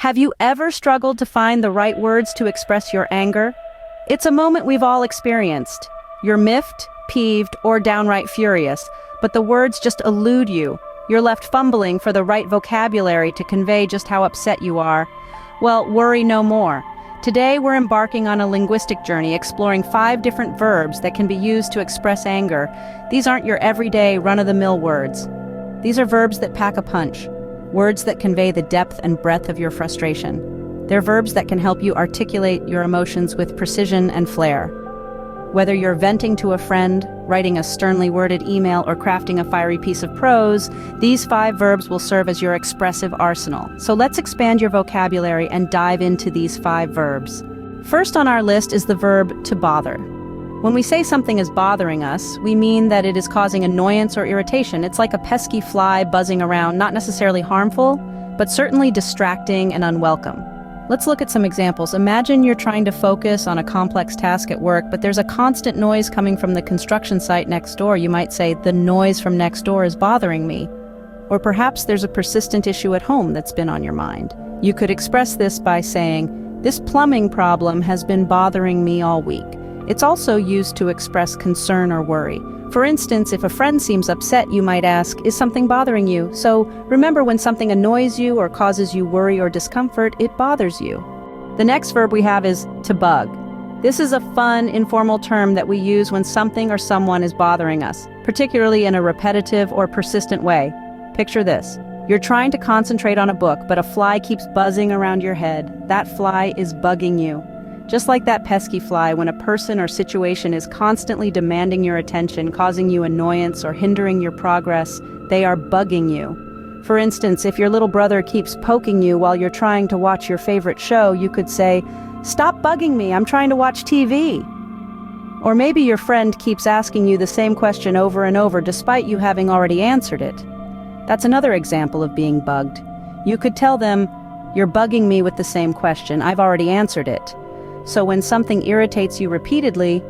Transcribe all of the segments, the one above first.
Have you ever struggled to find the right words to express your anger? It's a moment we've all experienced. You're miffed, peeved, or downright furious, but the words just elude you. You're left fumbling for the right vocabulary to convey just how upset you are. Well, worry no more. Today we're embarking on a linguistic journey exploring 5 different verbs that can be used to express anger. These aren't your everyday, run-of-the-mill words. These are verbs that pack a punch. Words that convey the depth and breadth of your frustration. They're verbs that can help you articulate your emotions with precision and flair. Whether you're venting to a friend, writing a sternly worded email, or crafting a fiery piece of prose, these 5 verbs will serve as your expressive arsenal. So let's expand your vocabulary and dive into these 5 verbs. First on our list is the verb to bother. When we say something is bothering us, we mean that it is causing annoyance or irritation. It's like a pesky fly buzzing around, not necessarily harmful, but certainly distracting and unwelcome. Let's look at some examples. Imagine you're trying to focus on a complex task at work, but there's a constant noise coming from the construction site next door. You might say, "The noise from next door is bothering me." Or perhaps there's a persistent issue at home that's been on your mind. You could express this by saying, "This plumbing problem has been bothering me all week." It's also used to express concern or worry. For instance, if a friend seems upset, you might ask, "Is something bothering you?" So remember, when something annoys you or causes you worry or discomfort, it bothers you. The next verb we have is to bug. This is a fun, informal term that we use when something or someone is bothering us, particularly in a repetitive or persistent way. Picture this. You're trying to concentrate on a book, but a fly keeps buzzing around your head. That fly is bugging you. Just like that pesky fly, when a person or situation is constantly demanding your attention, causing you annoyance or hindering your progress, they are bugging you. For instance, if your little brother keeps poking you while you're trying to watch your favorite show, you could say, "Stop bugging me, I'm trying to watch TV." Or maybe your friend keeps asking you the same question over and over despite you having already answered it. That's another example of being bugged. You could tell them, "You're bugging me with the same question, I've already answered it." So when something irritates you repeatedly,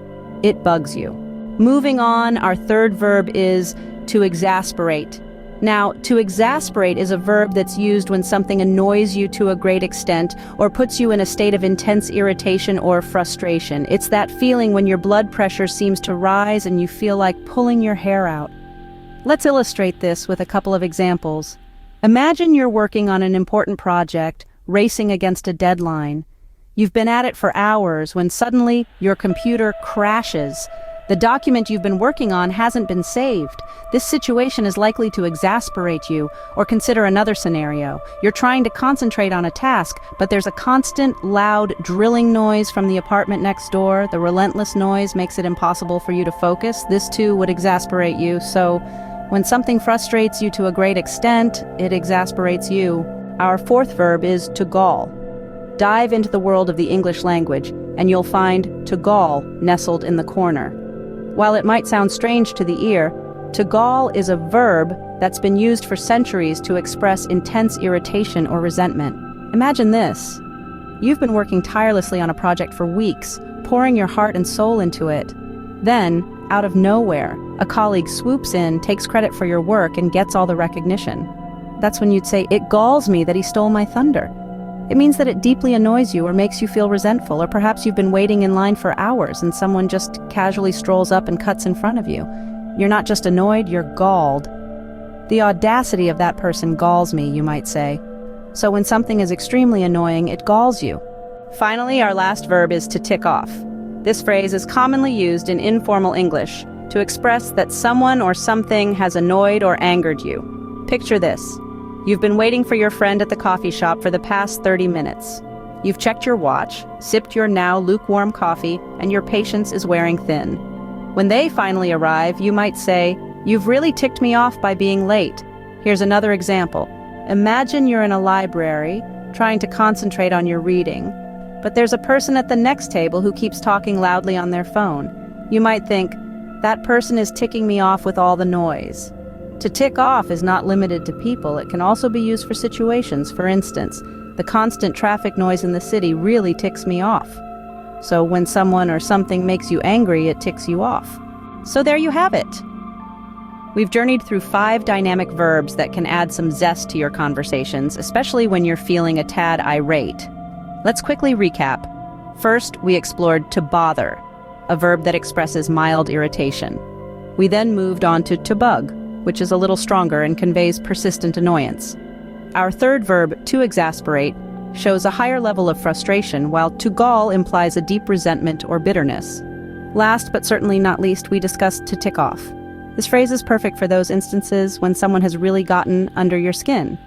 it bugs you. Moving on, our third verb is to exasperate. Now, to exasperate is a verb that's used when something annoys you to a great extent or puts you in a state of intense irritation or frustration. It's that feeling when your blood pressure seems to rise and you feel like pulling your hair out. Let's illustrate this with a couple of examples. Imagine you're working on an important project, racing against a deadline. You've been at it for hours when suddenly your computer crashes. The document you've been working on hasn't been saved. This situation is likely to exasperate you. Or consider another scenario. You're trying to concentrate on a task, but there's a constant, loud, drilling noise from the apartment next door. The relentless noise makes it impossible for you to focus. This too would exasperate you. So, when something frustrates you to a great extent, it exasperates you. Our fourth verb is to gall. Dive into the world of the English language, and you'll find to gall nestled in the corner. While it might sound strange to the ear, to gall is a verb that's been used for centuries to express intense irritation or resentment. Imagine this. You've been working tirelessly on a project for weeks, pouring your heart and soul into it. Then, out of nowhere, a colleague swoops in, takes credit for your work, and gets all the recognition. That's when you'd say, "It galls me that he stole my thunder." It means that it deeply annoys you or makes you feel resentful, or perhaps you've been waiting in line for hours and someone just casually strolls up and cuts in front of you. You're not just annoyed, you're galled. The audacity of that person galls me, you might say. So when something is extremely annoying, it galls you. Finally, our last verb is to tick off. This phrase is commonly used in informal English to express that someone or something has annoyed or angered you. Picture this. You've been waiting for your friend at the coffee shop for the past 30 minutes. You've checked your watch, sipped your now lukewarm coffee, and your patience is wearing thin. When they finally arrive, you might say, "You've really ticked me off by being late." Here's another example. Imagine you're in a library, trying to concentrate on your reading, but there's a person at the next table who keeps talking loudly on their phone. You might think, "That person is ticking me off with all the noise." To tick off is not limited to people. It can also be used for situations. For instance, the constant traffic noise in the city really ticks me off. So when someone or something makes you angry, it ticks you off. So there you have it. We've journeyed through 5 dynamic verbs that can add some zest to your conversations, especially when you're feeling a tad irate. Let's quickly recap. First, we explored to bother, a verb that expresses mild irritation. We then moved on to bug, which is a little stronger and conveys persistent annoyance. Our third verb, to exasperate, shows a higher level of frustration, while to gall implies a deep resentment or bitterness. Last but certainly not least, we discussed to tick off. This phrase is perfect for those instances when someone has really gotten under your skin.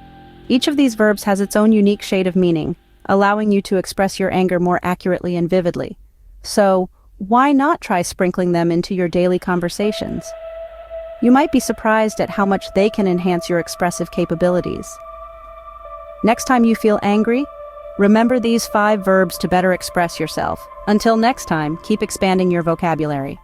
Each of these verbs has its own unique shade of meaning, allowing you to express your anger more accurately and vividly. So, why not try sprinkling them into your daily conversations? You might be surprised at how much they can enhance your expressive capabilities. Next time you feel angry, remember these 5 verbs to better express yourself. Until next time, keep expanding your vocabulary.